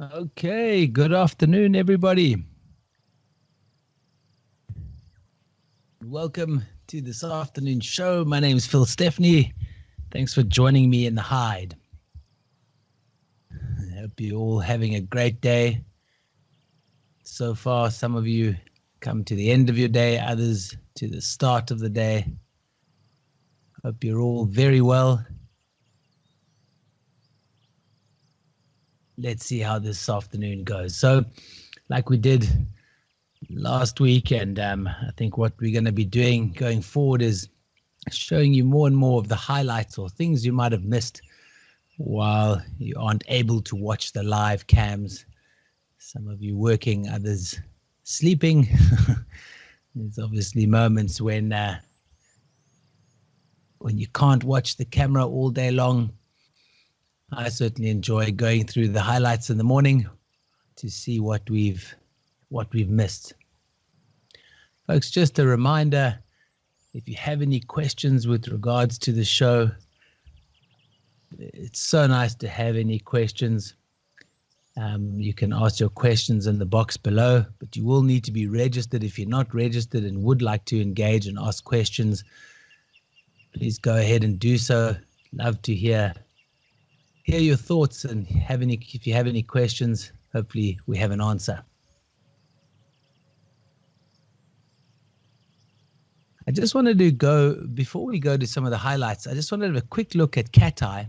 Okay, good afternoon, everybody. Welcome to this afternoon show. My name is Phil Stepney. Thanks for joining me in the Hide. I hope you're all having a great day. So far, some of you come to the end of your day, others to the start of the day. Hope you're all very well. Let's see how this afternoon goes. So, like we did last week, and I think what we're going to be doing going forward is showing you more and more of the highlights or things you might have missed while you aren't able to watch the live cams. Some of you working, others sleeping. There's obviously moments when you can't watch the camera all day long. I certainly enjoy going through the highlights in the morning to see what we've missed. Folks, just a reminder, if you have any questions with regards to the show, it's so nice to have any questions. You can ask your questions in the box below, but you will need to be registered. If you're not registered and would like to engage and ask questions, please go ahead and do so. Love to hear your thoughts and if you have any questions, hopefully we have an answer. I just wanted to before we go to some of the highlights, I just wanted to have a quick look at Cat Eye.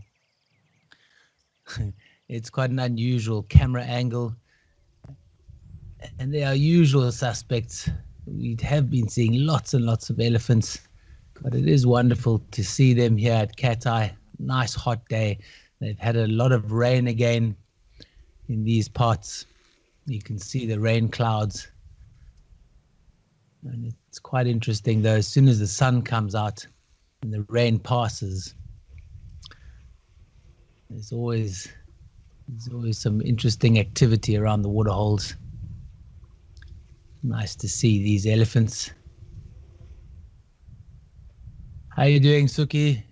It's quite an unusual camera angle, and there are usual suspects. We have been seeing lots and lots of elephants, but it is wonderful to see them here at Cat Eye. Nice hot day. They've had a lot of rain again in these parts. You can see the rain clouds. And it's quite interesting though, as soon as the sun comes out and the rain passes, there's always some interesting activity around the waterholes. Nice to see these elephants. How are you doing, Suki?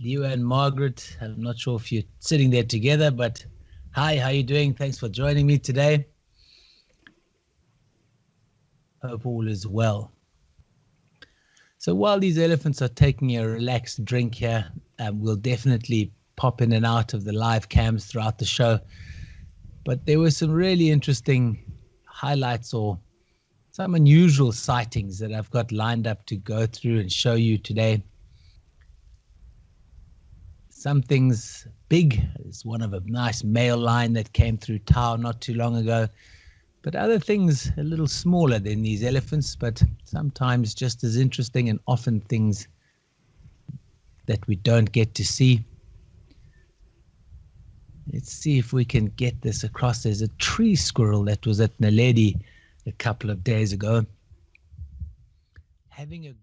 Leo and Margaret, I'm not sure if you're sitting there together, but hi, how are you doing? Thanks for joining me today. Hope all is well. So while these elephants are taking a relaxed drink here, we'll definitely pop in and out of the live cams throughout the show. But there were some really interesting highlights or some unusual sightings that I've got lined up to go through and show you today. Some things big. There's one of a nice male lion that came through Tau not too long ago. But other things a little smaller than these elephants, but sometimes just as interesting, and often things that we don't get to see. Let's see if we can get this across. There's a tree squirrel that was at Naledi a couple of days ago, having a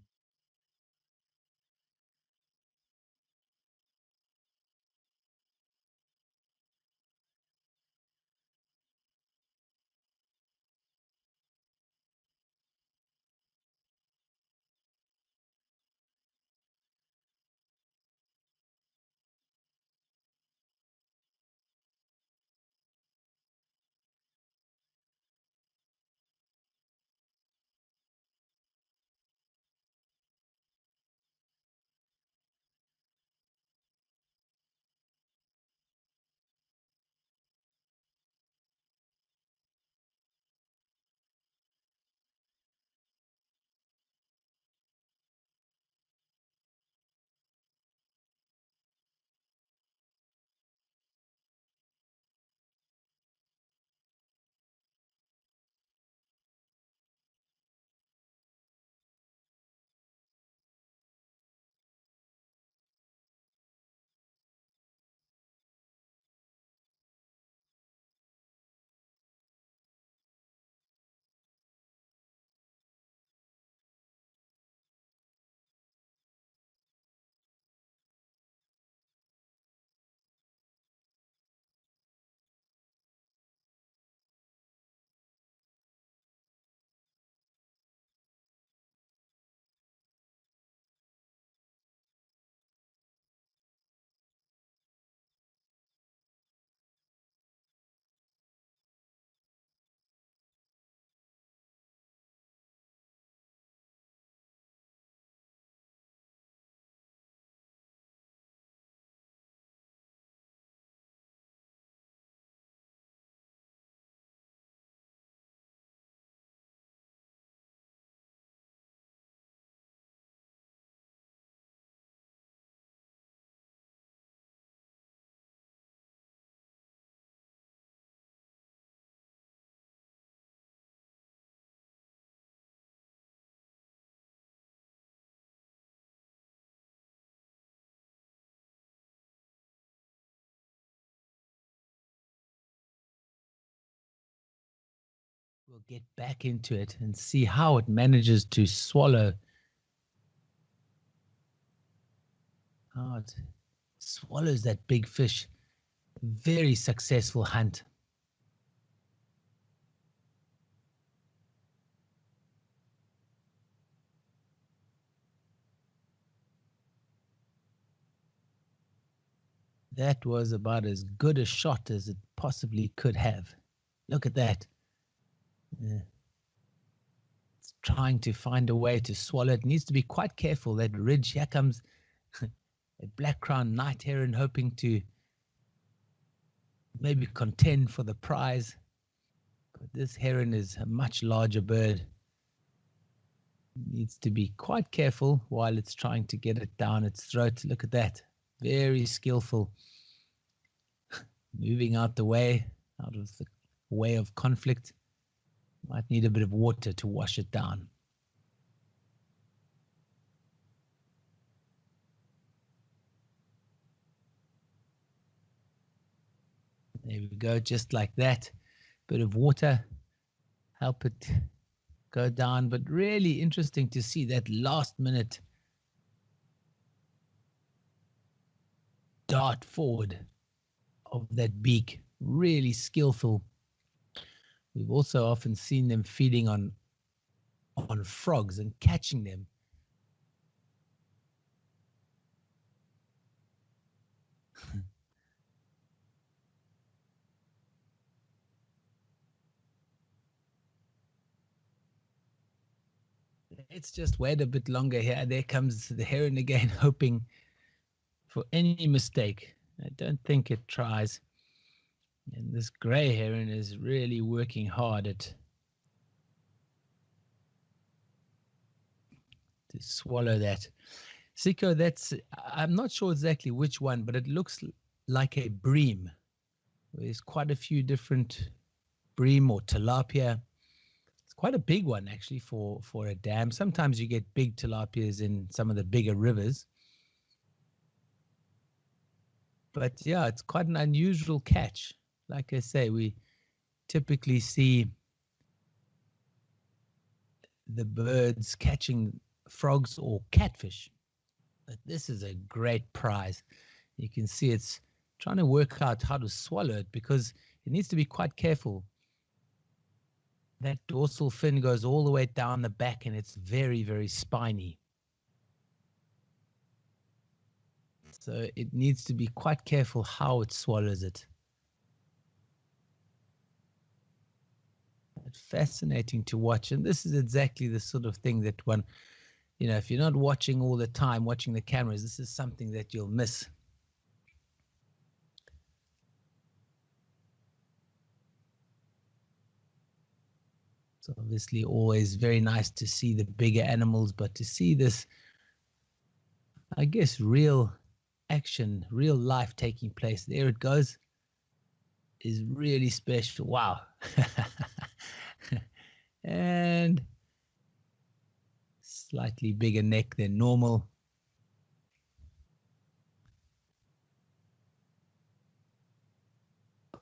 We'll get back into it and see how it manages to swallow. How it swallows that big fish. Very successful hunt. That was about as good a shot as it possibly could have. Look at that. It's trying to find a way to swallow. It needs to be quite careful. That ridge, here comes a black-crowned night heron hoping to maybe contend for the prize. But this heron is a much larger bird. Needs to be quite careful while it's trying to get it down its throat. Look at that. Very skillful. Moving out the way, out of the way of conflict. Might need a bit of water to wash it down. There we go, just like that. Bit of water, help it go down. But really interesting to see that last minute dart forward of that beak. Really skillful. We've also often seen them feeding on frogs and catching them. Let's just wait a bit longer here. There comes the heron again, hoping for any mistake. I don't think it tries. And this grey heron is really working hard to swallow that. Siko, I'm not sure exactly which one, but it looks like a bream. There's quite a few different bream or tilapia. It's quite a big one actually for a dam. Sometimes you get big tilapias in some of the bigger rivers. But yeah, it's quite an unusual catch. Like I say, we typically see the birds catching frogs or catfish. But this is a great prize. You can see it's trying to work out how to swallow it because it needs to be quite careful. That dorsal fin goes all the way down the back and it's very, very spiny. So it needs to be quite careful how it swallows it. It's fascinating to watch. And this is exactly the sort of thing that one, if you're not watching all the time, watching the cameras, this is something that you'll miss. It's obviously always very nice to see the bigger animals, but to see this, I guess, real action, real life taking place, there it goes, is really special. Wow. And slightly bigger neck than normal.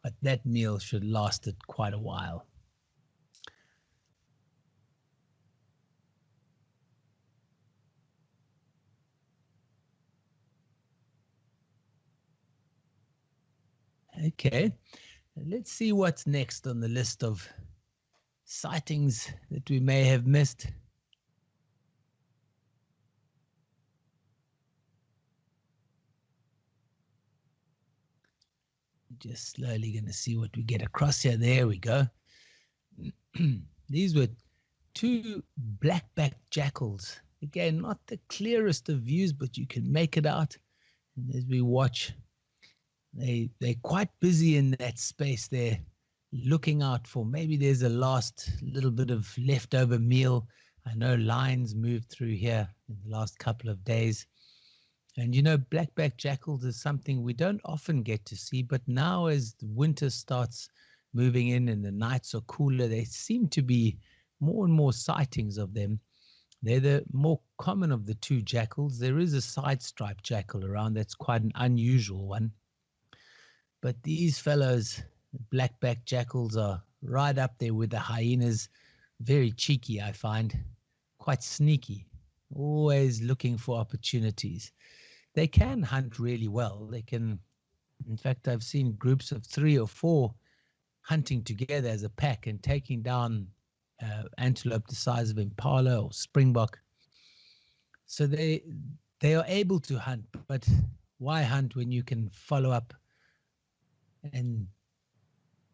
But that meal should last it quite a while. Okay, let's see what's next on the list of sightings that we may have missed. Just slowly going to see what we get across here. There we go. These were two black-backed jackals. Again, not the clearest of views, but you can make it out. And as we watch, they're quite busy in that space there, looking out for maybe there's a last little bit of leftover meal. I know lions moved through here in the last couple of days. And black-backed jackals is something we don't often get to see, but now as the winter starts moving in and the nights are cooler, there seem to be more and more sightings of them. They're the more common of the two jackals. There is a side-striped jackal around that's quite an unusual one. But these fellows, black-backed jackals, are right up there with the hyenas. Very cheeky, I find. Quite sneaky. Always looking for opportunities. They can hunt really well. They can, in fact, I've seen groups of 3 or 4 hunting together as a pack and taking down antelope the size of impala or springbok. So they are able to hunt, but why hunt when you can follow up and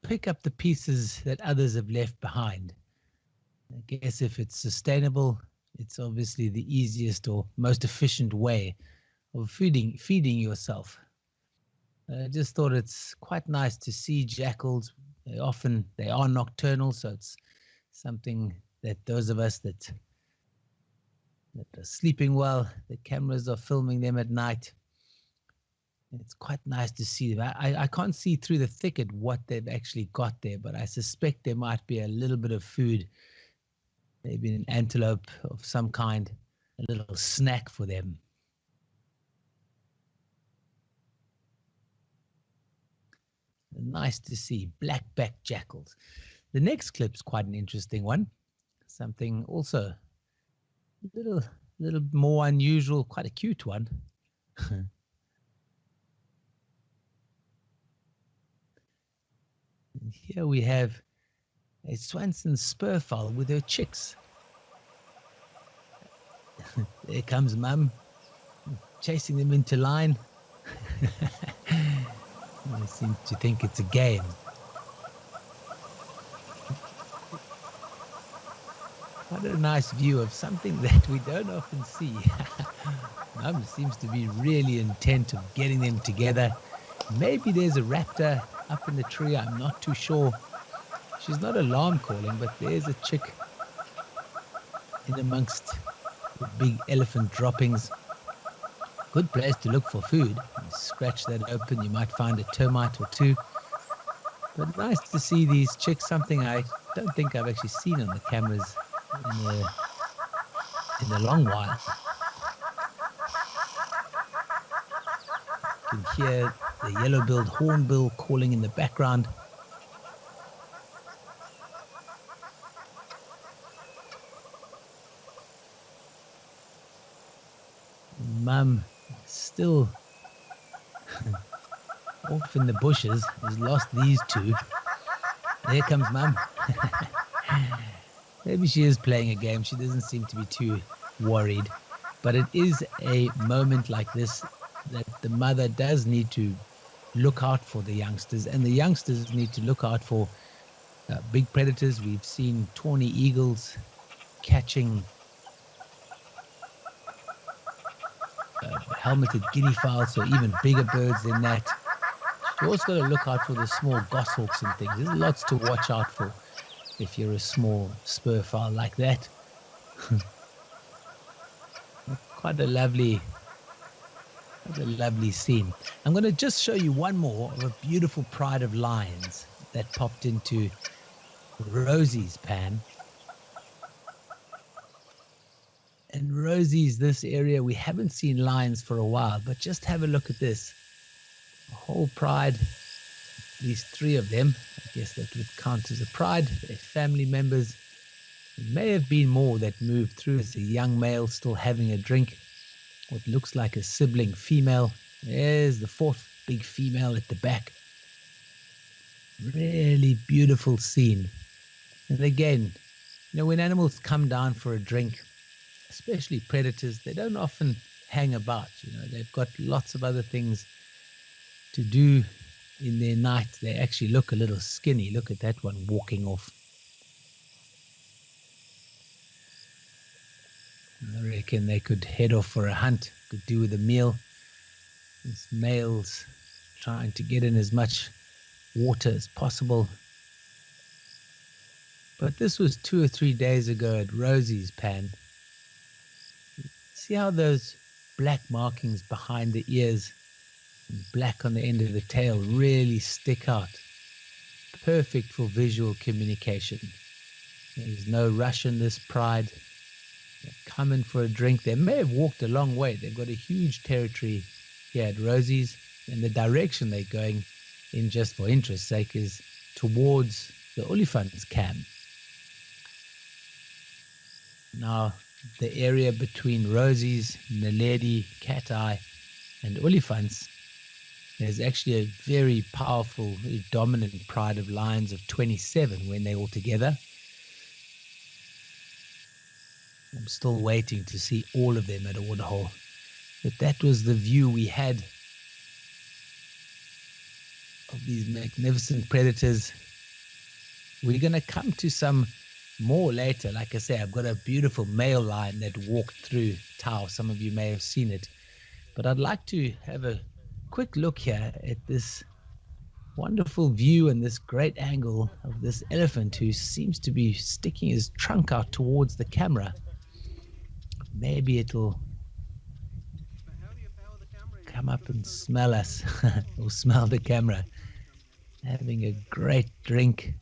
pick up the pieces that others have left behind? I guess if it's sustainable, it's obviously the easiest or most efficient way of feeding yourself. I just thought it's quite nice to see jackals. They are nocturnal, so it's something that those of us that are sleeping well, the cameras are filming them at night. It's quite nice to see them. I can't see through the thicket what they've actually got there, but I suspect there might be a little bit of food, maybe an antelope of some kind, a little snack for them. Nice to see black-backed jackals. The next clip's quite an interesting one. Something also a little more unusual, quite a cute one. And here we have a Swanson spurfowl with her chicks. There comes Mum, chasing them into line. They seem to think it's a game. What a nice view of something that we don't often see. Mum seems to be really intent of getting them together. Maybe there's a raptor up in the tree, I'm not too sure. She's not alarm calling, but there's a chick in amongst the big elephant droppings. Good place to look for food. You scratch that open, you might find a termite or two. But nice to see these chicks, something I don't think I've actually seen on the cameras in a long while. You can hear the yellow-billed hornbill calling in the background. Mum still off in the bushes. He's lost these two. There comes Mum. Maybe she is playing a game. She doesn't seem to be too worried. But it is a moment like this that the mother does need to look out for the youngsters, and the youngsters need to look out for big predators. We've seen tawny eagles catching helmeted guineafowl, so even bigger birds than that. You also got to look out for the small goshawks and things. There's lots to watch out for if you're a small spurfowl like that. Quite a lovely scene. I'm going to just show you one more of a beautiful pride of lions that popped into Rosie's pan. And Rosie's, this area, we haven't seen lions for a while, but just have a look at this. A whole pride, at least 3 of them. I guess that would count as a pride. They're family members. There may have been more that moved through. There's a young male still having a drink. What looks like a sibling female. There's the 4th big female at the back. Really beautiful scene. And again, when animals come down for a drink, especially predators, they don't often hang about. They've got lots of other things to do in their night. They actually look a little skinny. Look at that one walking off. I reckon they could head off for a hunt, could do with a meal. These males trying to get in as much water as possible. But this was 2 or 3 days ago at Rosie's pan. See how those black markings behind the ears and black on the end of the tail really stick out. Perfect for visual communication. There's no rush in this pride. They're coming for a drink. They may have walked a long way. They've got a huge territory here at Rosie's, and the direction they're going in, just for interest's sake, is towards the olifants can. Now, the area between Rosie's, Naledi, Cat Eye, and olifants, there's actually a very powerful, very dominant pride of lions of 27 when they're all together. I'm still waiting to see all of them at a waterhole. But that was the view we had of these magnificent predators. We're going to come to some more later. Like I say, I've got a beautiful male lion that walked through Tau. Some of you may have seen it. But I'd like to have a quick look here at this wonderful view and this great angle of this elephant who seems to be sticking his trunk out towards the camera. Maybe it'll come up and smell us or smell the camera. Having a great drink.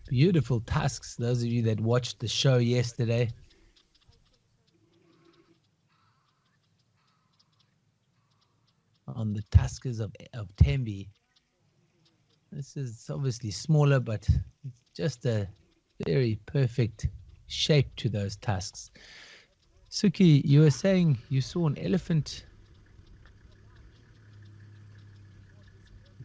Beautiful tusks, those of you that watched the show yesterday. On the tuskers of Tembe. This is obviously smaller, but it's just a very perfect shape to those tusks. Suki, you were saying you saw an elephant.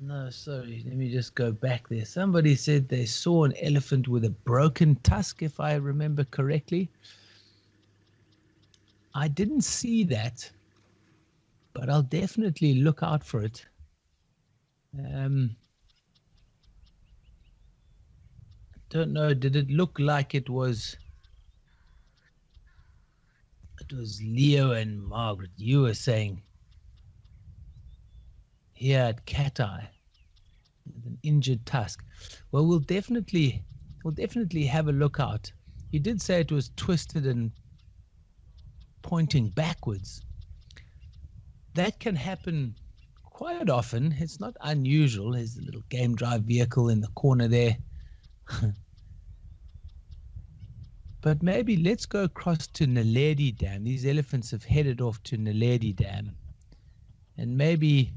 No, sorry, let me just go back there. Somebody said they saw an elephant with a broken tusk, if I remember correctly. I didn't see that, but I'll definitely look out for it. Don't know, did it look like it was Leo and Margaret? You were saying here at Cat Eye, an injured tusk. Well, we'll definitely have a look out. You did say it was twisted and pointing backwards. That can happen quite often. It's not unusual. There's a little game drive vehicle in the corner there. But maybe let's go across to Naledi Dam. These elephants have headed off to Naledi Dam. And maybe,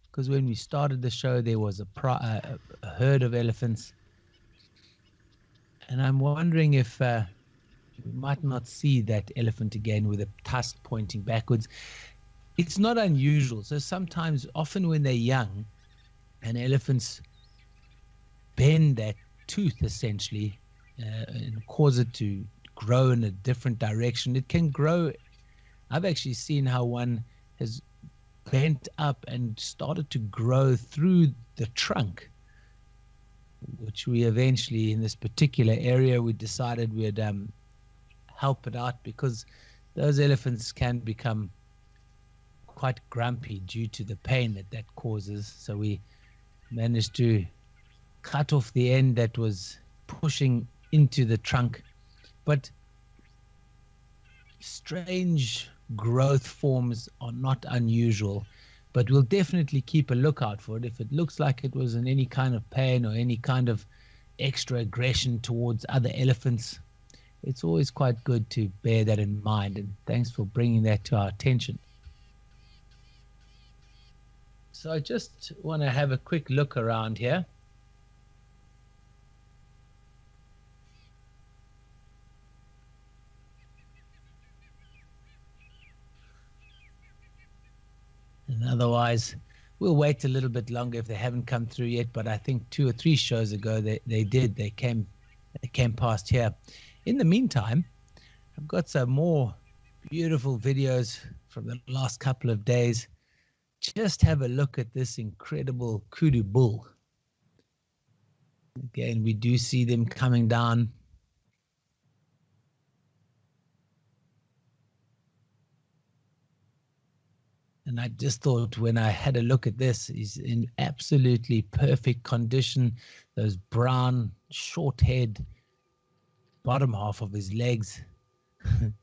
because when we started the show, there was a herd of elephants. And I'm wondering if we might not see that elephant again with a tusk pointing backwards. It's not unusual. So sometimes, often when they're young, and elephants bend that tooth essentially and cause it to grow in a different direction. It can grow. I've actually seen how one has bent up and started to grow through the trunk, which we eventually, in this particular area, we decided we'd help it out, because those elephants can become quite grumpy due to the pain that causes. So we managed to cut off the end that was pushing into the trunk. But strange growth forms are not unusual, but we'll definitely keep a lookout for it. If it looks like it was in any kind of pain or any kind of extra aggression towards other elephants, it's always quite good to bear that in mind. And thanks for bringing that to our attention. So I just want to have a quick look around here. And otherwise, we'll wait a little bit longer if they haven't come through yet. But I think 2 or 3 shows ago they did. They came past here. In the meantime, I've got some more beautiful videos from the last couple of days. Just have a look at this incredible kudu bull. Again, we do see them coming down. And I just thought, when I had a look at this, he's in absolutely perfect condition. Those brown, short head, bottom half of his legs, an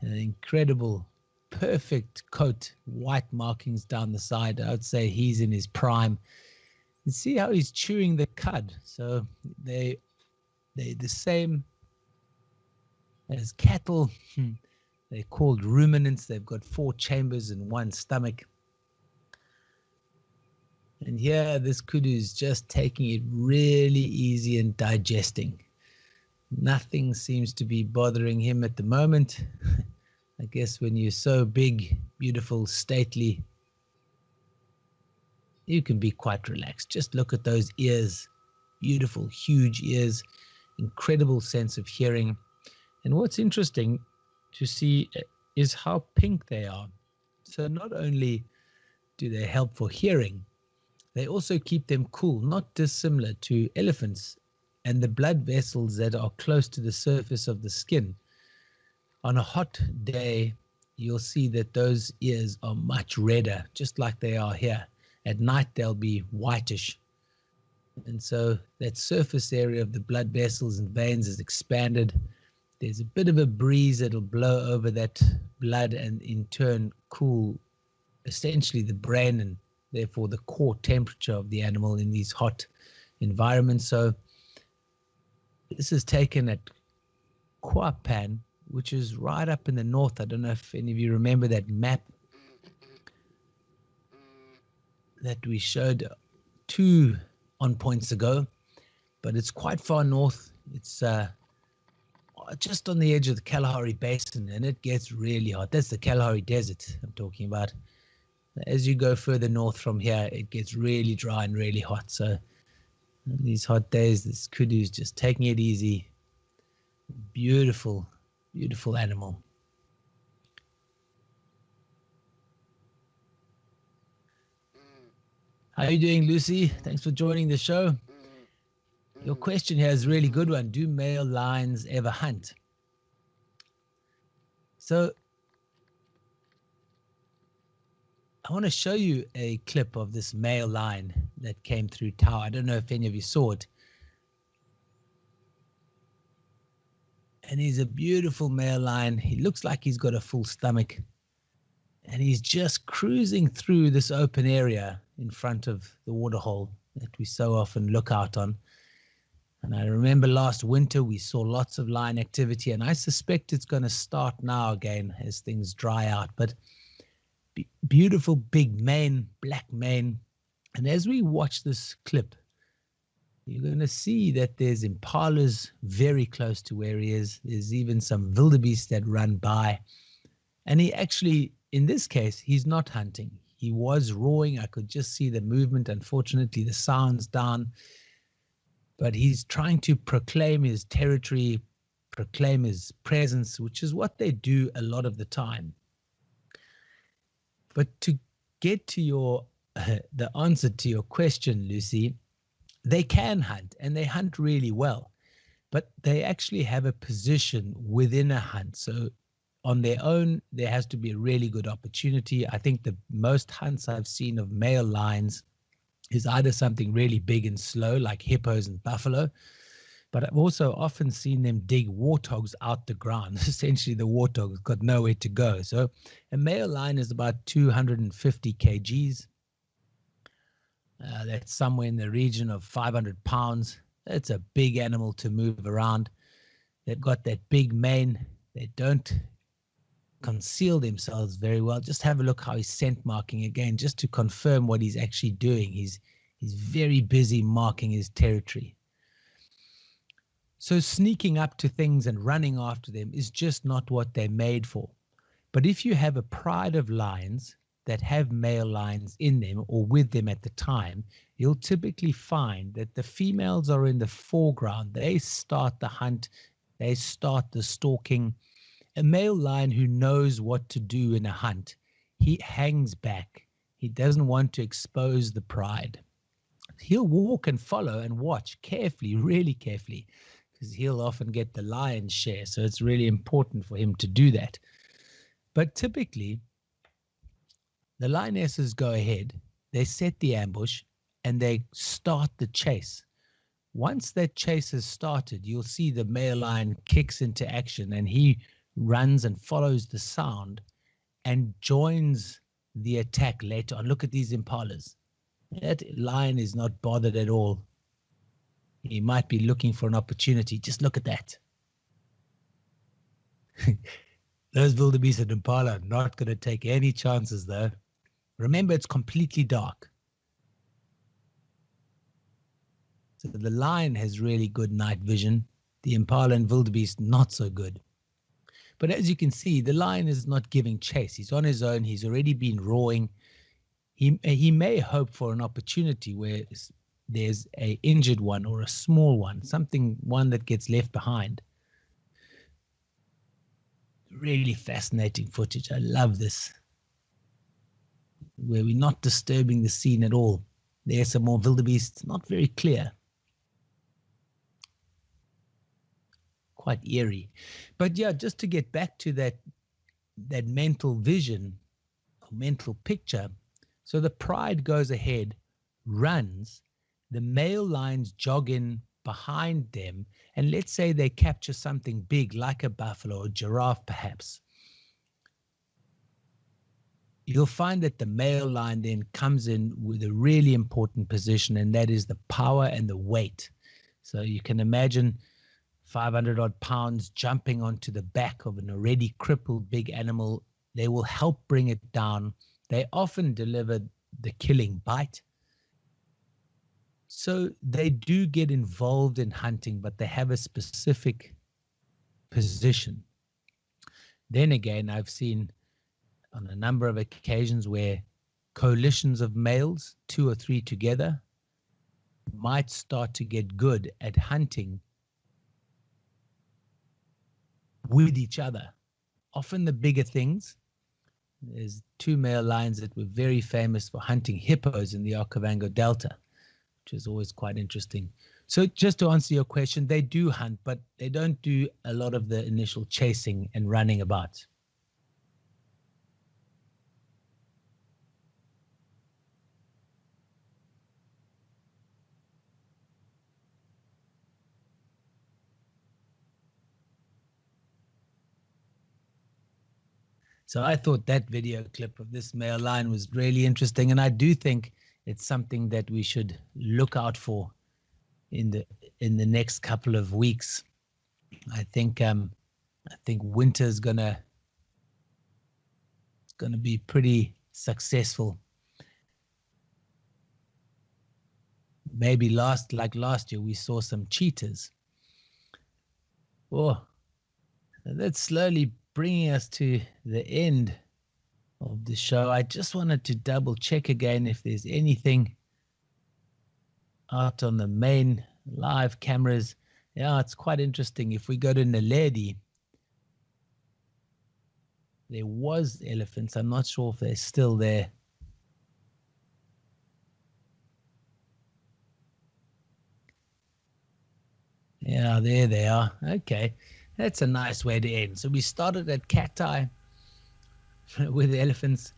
incredible, perfect coat, white markings down the side. I would say he's in his prime. And see how he's chewing the cud. So they're the same as cattle. They're called ruminants. They've got 4 chambers in one stomach. And here, this kudu is just taking it really easy and digesting. Nothing seems to be bothering him at the moment. I guess when you're so big, beautiful, stately, you can be quite relaxed. Just look at those ears. Beautiful, huge ears, incredible sense of hearing. And what's interesting to see is how pink they are. So not only do they help for hearing, they also keep them cool, not dissimilar to elephants and the blood vessels that are close to the surface of the skin. On a hot day, you'll see that those ears are much redder, just like they are here. At night, they'll be whitish. And so that surface area of the blood vessels and veins is expanded. There's a bit of a breeze that'll blow over that blood and in turn cool essentially the brain and therefore the core temperature of the animal in these hot environments. So this is taken at Kwapan, which is right up in the north. I don't know if any of you remember that map that we showed 2 on points ago, but it's quite far north. It's just on the edge of the Kalahari Basin, and it gets really hot. That's the Kalahari Desert I'm talking about. As you go further north from here, it gets really dry and really hot. So on these hot days, this kudu is just taking it easy. Beautiful, beautiful animal. How are you doing, Lucy? Thanks for joining the show. Your question here is a really good one. Do male lions ever hunt? So I want to show you a clip of this male lion that came through Tau. I don't know if any of you saw it. And he's a beautiful male lion. He looks like he's got a full stomach. And he's just cruising through this open area in front of the waterhole that we so often look out on. And I remember last winter we saw lots of lion activity, and I suspect it's going to start now again as things dry out. But beautiful big mane, black mane. And as we watch this clip, you're going to see that there's impalas very close to where he is. There's even some wildebeest that run by. And he actually, in this case, he's not hunting. He was roaring. I could just see the movement. Unfortunately, the sound's down. But he's trying to proclaim his territory, proclaim his presence, which is what they do a lot of the time. But to get to your the answer to your question, Lucy, they can hunt, and they hunt really well. But they actually have a position within a hunt. So on their own, there has to be a really good opportunity. I think the most hunts I've seen of male lions is either something really big and slow like hippos and buffalo, but I've also often seen them dig warthogs out the ground. Essentially, the warthog's got nowhere to go. So a male lion is about 250 kgs. That's somewhere in the region of 500 pounds. It's a big animal to move around. They've got that big mane. They don't conceal themselves very well. Just have a look how he's scent marking again, just to confirm what he's actually doing. He's very busy marking his territory. So sneaking up to things and running after them is just not what they're made for. But if you have a pride of lions that have male lions in them or with them at the time, you'll typically find that the females are in the foreground. They start the hunt. They start the stalking. A male lion who knows what to do in a hunt, he hangs back. He doesn't want to expose the pride. He'll walk and follow and watch carefully, really carefully, because he'll often get the lion's share. So it's really important for him to do that. But typically, the lionesses go ahead, they set the ambush, and they start the chase. Once that chase has started, you'll see the male lion kicks into action, and he runs and follows the sound and joins the attack later on. Look at these impalas. That lion is not bothered at all. He might be looking for an opportunity. Just look at that. Those wildebeest and impala are not going to take any chances, though. Remember, it's completely dark. So the lion has really good night vision. The impala and wildebeest not so good. But as you can see, the lion is not giving chase. He's on his own. He's already been roaring. He may hope for an opportunity where there's a injured one or a small one, one that gets left behind. Really fascinating footage. I love this, where we're not disturbing the scene at all. There's some more wildebeest, not very clear. Quite eerie. But yeah, just to get back to that mental vision or mental picture. So the pride goes ahead, runs, the male lions jog in behind them, and let's say they capture something big like a buffalo or giraffe perhaps. You'll find that the male lion then comes in with a really important position, and that is the power and the weight. So you can imagine 500 odd pounds jumping onto the back of an already crippled big animal. They will help bring it down. They often deliver the killing bite. So they do get involved in hunting, but they have a specific position. Then again, I've seen on a number of occasions where coalitions of males, 2 or 3 together, might start to get good at hunting with each other. Often the bigger things. There's 2 male lions that were very famous for hunting hippos in the Okavango Delta, which is always quite interesting. So just to answer your question, they do hunt, but they don't do a lot of the initial chasing and running about. So I thought that video clip of this male lion was really interesting, and I do think it's something that we should look out for in the next couple of weeks. I think winter's gonna be pretty successful. Maybe last year we saw some cheetahs. Oh, that's slowly bringing us to the end of the show. I just wanted to double check again if there's anything out on the main live cameras. Yeah, it's quite interesting. If we go to Naledi, there was elephants. I'm not sure if they're still there. Yeah, there they are. Okay, that's a nice way to end. So we started at Cat-Eye with elephants.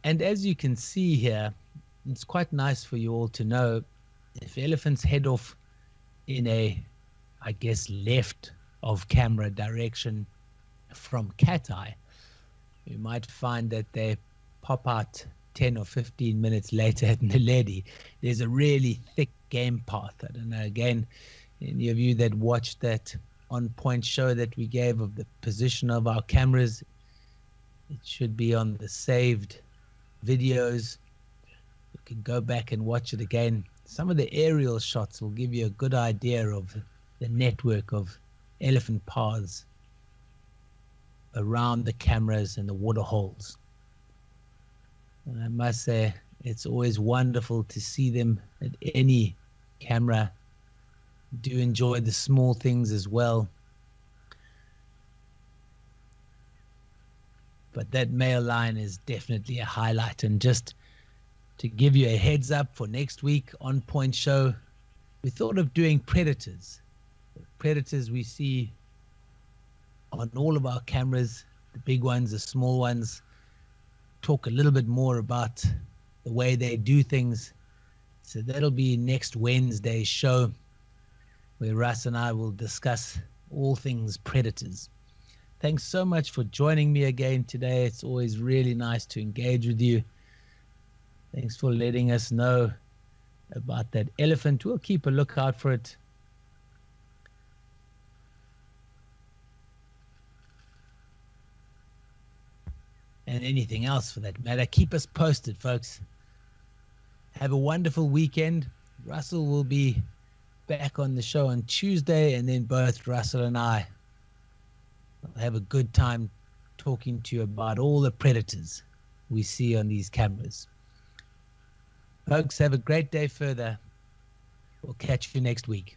And as you can see here, it's quite nice for you all to know if elephants head off in a, I guess, left of camera direction from Cat-Eye, you might find that they pop out 10 or 15 minutes later at Naledi. There's a really thick game path. I don't know, again, any of you that watched that on point show that we gave of the position of our cameras, it should be on the saved videos. You can go back and watch it again. Some of the aerial shots will give you a good idea of the network of elephant paths around the cameras and the water holes. And I must say, it's always wonderful to see them at any camera. Do enjoy the small things as well. But that male lion is definitely a highlight. And just to give you a heads up for next week on Point Show, we thought of doing predators. Predators we see on all of our cameras, the big ones, the small ones. Talk a little bit more about the way they do things. So that'll be next Wednesday's show, where Russ and I will discuss all things predators. Thanks so much for joining me again today. It's always really nice to engage with you. Thanks for letting us know about that elephant. We'll keep a lookout for it. And anything else for that matter. Keep us posted, folks. Have a wonderful weekend. Russell will be back on the show on Tuesday, and then both Russell and I will have a good time talking to you about all the predators we see on these cameras. Folks, have a great day further. We'll catch you next week.